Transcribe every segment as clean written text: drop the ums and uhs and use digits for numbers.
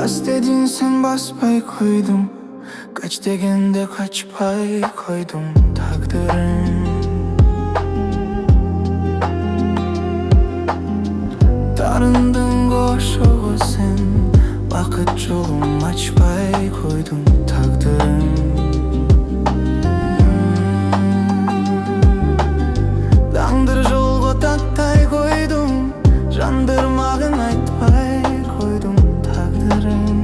Bas dedin sen basmay koydum, kaç degende kaçpay koydum takdirim. Tarındın koşuğu sen, vakit yolum açpay koydum takdirim. Dаңдыр жолға таттай koydum, жандырмағын айтпай koydum takdirim.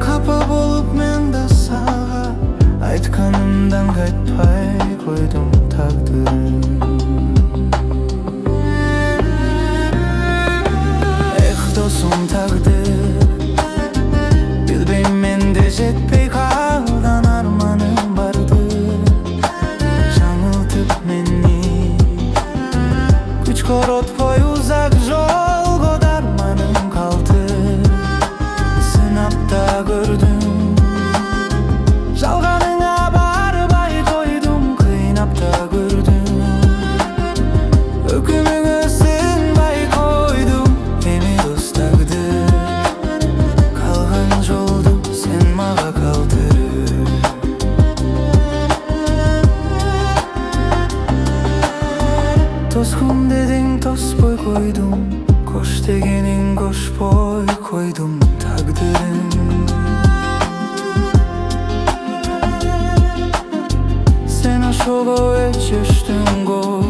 Kapı bolup men de sağa, айтқанымдан қайтпай koydum takdirim. Эх, досым takdir, bilbeyim men de жетпей қалған арманым барды. Жаңылтып мени, күч коротпой узак жолго дарманым қалды. Сынап та көрдім, жалғаныңа барбай қойдым, қинап та көрдім. Өкіміңе сыймай қойдым, эми дос тагдыр. Қалған жолды сен мага калтырып. Тоскун дедің тоспой қойдым, кош дегенің кошпой қойдым тагдырым. Sen aşoğu eçeştin go,